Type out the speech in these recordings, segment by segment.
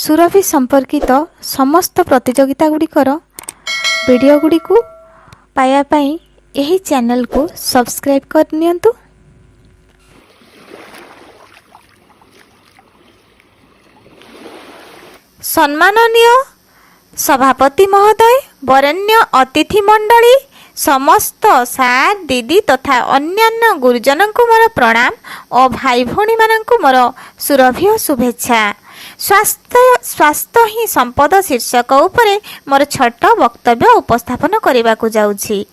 सुरभि संपर्कित समस्त प्रतियोगिता गुड़िकर वीडियो गुड़ी को पाया पाई यही चैनल को सब्सक्राइब करनियंतु। सम्माननीय सभापति महोदय, वरेण्य अतिथि मंडली, समस्त सार दीदी तथा अन्यान्य गुरुजन को मोर प्रणाम और भाई भौणी मानक मोर सुरभि और शुभेच्छा। स्वास्थ्य ही संपद शीर्षक उपरे मोर छोट वक्तव्य उपस्थापन करने को जाउछि।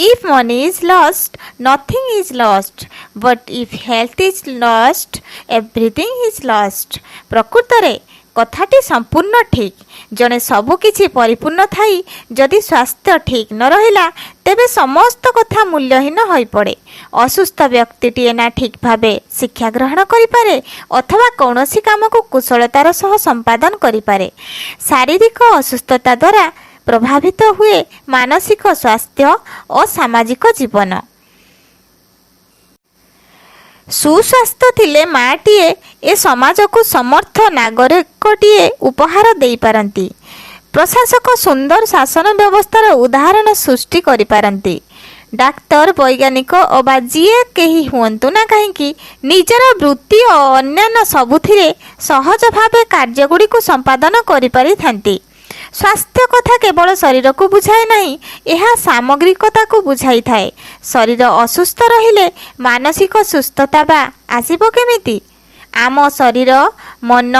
If money is lost, nothing is lost. But if health is lost, everything is lost. प्रकृत रे कथाटी संपूर्ण ठीक। जने सबु किछि परिपूर्ण थाई जदि स्वास्थ्य ठीक न रहिला तेबे समस्त कथा मूल्यहीन होई पड़े। असुस्थ व्यक्तिटीए ना ठीक भावे शिक्षा ग्रहण करि पारे अथवा कौनसी काम को कुशलतार सह संपादन करि पारे। शारीरिक असुस्थता द्वारा प्रभावित हुए मानसिक स्वास्थ्य और सामाजिक जीवन। सुस्वास्थ्य थिले माटीए ए समाज को समर्थ नागरिकटीए उपहार दे पारंती। प्रशासक सुंदर शासन व्यवस्थार उदाहरण सृष्टि करि पारंती। डाक्तर, वैज्ञानिक अबा जीए कहीं हुअंतु ना कहीं निजर वृत्ति और अन्यान्य सबुथिरे सहज भावे कार्यगुड़ी को संपादन करि पारि थांती। स्वास्थ्य कथा केवल शरीर को बुझाए नहीं, यह सामग्रिकता को बुझाई थाए। शरीर असुस्थ रहिले मानसिक सुस्थता बा आसीबो केमिति? आम शरीर, मन,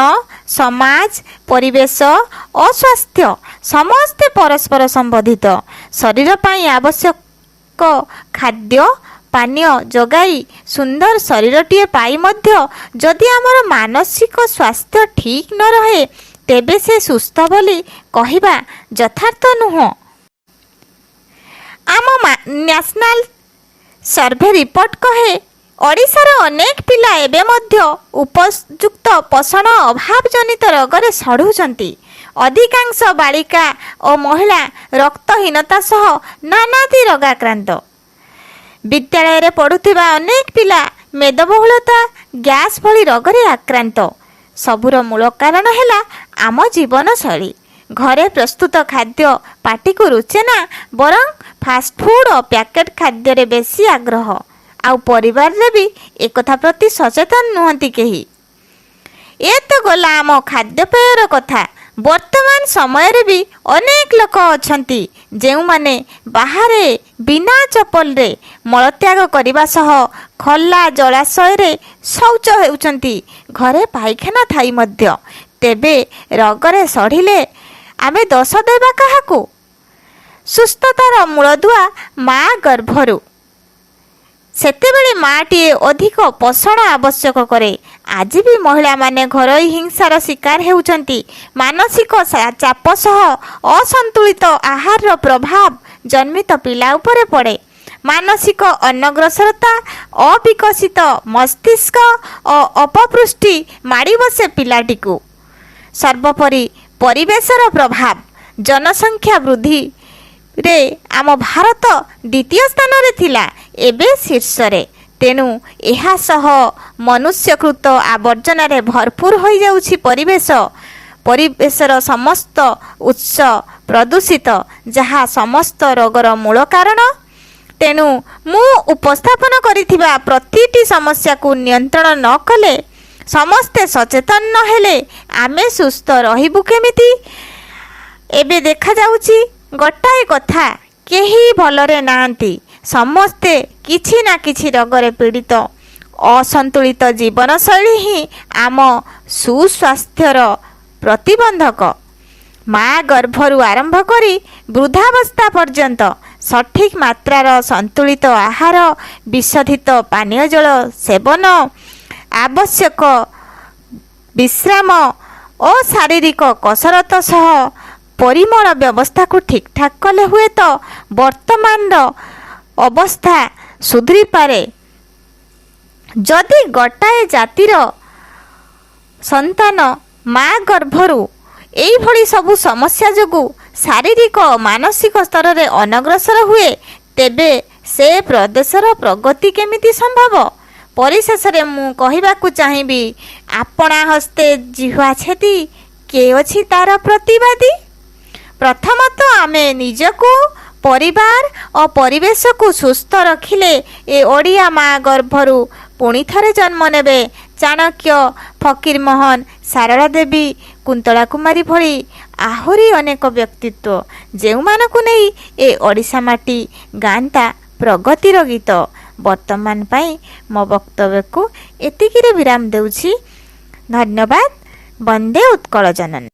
समाज, परिवेश और स्वास्थ्य समस्ते परस्पर संबंधित। शरीर पाई आवश्यक खाद्य पानीय जगाई सुंदर शरीरटीए पाई मध्य जदि आमर मानसिक स्वास्थ्य ठीक न रहे तेबे से सुस्थ बोली कहिबा यथार्थ नुह। आम नेशनल सर्वे रिपोर्ट कहे ओडिशार अनेक पिला एबे मध्य उपयुक्त पोषण अभाव जनित रोगरे सढ़ुचंती। अधिकांश बालिका और महिला रक्तहीनता सह नानादी रोगाक्रांत। विद्यालय रे पढ़ुथिबा अनेक पिला मेदबहुलता, गैस भली रोगरे आक्रांत। सबुर मूल कारण है आम जीवन शैली। घरे प्रस्तुत खाद्य पाटी को रुचे ना, बरं फास्ट फूड और पैकेट खाद्य रे बेसी आग्रह। आउ परिवार रे भी एक कथा प्रति सचेतन नुहंती केही। ए तो गला आम खाद्यपेयर कथा। वर्तमान समय रे भी अनेक लोक अछंती जेउ माने बाहरे बिना चप्पल रे मलत्याग करने सह खला जलाशय रे शौच हेउचंती। घरे पाइखाना थाई मध्य तेबे रोगरे सढ़िले आमे दोष देबा काहाकू? सुस्थतार मूलदुआ माँ गर्भरू। सेतेबेले माटीए अधिक पोषण आवश्यक करे। आज भी महिला माने घरोई हिंसार शिकार हेउचंती। मानसिक चाप सह असंतुलित आहार प्रभाव जन्मित पिला उपरे पड़े। मानसिक अनग्रसरता, अविकसित मस्तिष्क और अपपुष्टि माड़ी बसे पिलाटी को। सर्वोपरि परिवेशर प्रभाव। जनसंख्या वृद्धि रे आम भारत द्वितीय स्थान रे थिला, एबे शीर्ष रे। तेणु एहा सह मनुष्यकृत आवर्जना रे भरपूर हो जाउछि परिवेश। परिवेशर समस्त उत्स प्रदूषित, जहाँ समस्त रोगर मूल कारण। तेणु मु उपस्थापन करिथिबा प्रतिटी समस्या को नियंत्रण न कले, समस्ते सचेतन न हेले आमे सुस्थ रहिबु केमिति? एबे देखा जाउछि गोटाए कथा, केही भलरे नांती। समस्ते किछि ना किछि रोगरे पीड़ित। असंतुलित जीवन शैली ही आम सुस्वास्थ्यर प्रतिबंधक। माँ गर्भरू आरंभ करी वृद्धावस्था पर्यंत सठिक मात्रार संतुलित आहार, विशोधित पानीय जल सेवन, आवश्यक विश्राम और शारीरिक कसरत सह परिमल व्यवस्था को ठीक ठाक कले हुए तो वर्तमान अवस्था सुधरी पारे। जदि गोटाए जातिर संतान माँ गर्भरू एई भली सबु समस्या जोगु शारीरिक और मानसिक स्तर रे अनग्रसर हुए तेबे से प्रदेशर प्रगति केमिति संभव? परिशेष रे मु कहिबाकु चाहिबी, आपणा हस्ते जिह्वा छेदी କିଏ ଅଛି ତାର ପ୍ରତିବାଦୀ? ପ୍ରଥମତଃ ଆମେ ନିଜକୁ, ପରିବାର ଓ ପରିବେଶକୁ ସୁସ୍ଥ ରଖିଲେ ଏ ଓଡ଼ିଆ ମା ଗର୍ଭରୁ ପୁଣି ଥରେ ଜନ୍ମ ନେବେ ଚାଣକ୍ୟ, ଫକୀରମୋହନ, ସାରଳା ଦେବୀ, କୁନ୍ତଳା କୁମାରୀ ଭଳି ଆହୁରି ଅନେକ ବ୍ୟକ୍ତିତ୍ୱ, ଯେଉଁମାନଙ୍କୁ ନେଇ ଏ ଓଡ଼ିଶା ମାଟି ଗାଆନ୍ତା ପ୍ରଗତିର ଗୀତ। ବର୍ତ୍ତମାନ ପାଇଁ ମୋ ବକ୍ତବ୍ୟକୁ ଏତିକିରେ ବିରାମ ଦେଉଛି। ଧନ୍ୟବାଦ। ବନ୍ଦେ ଉତ୍କଳ ଜନନୀ।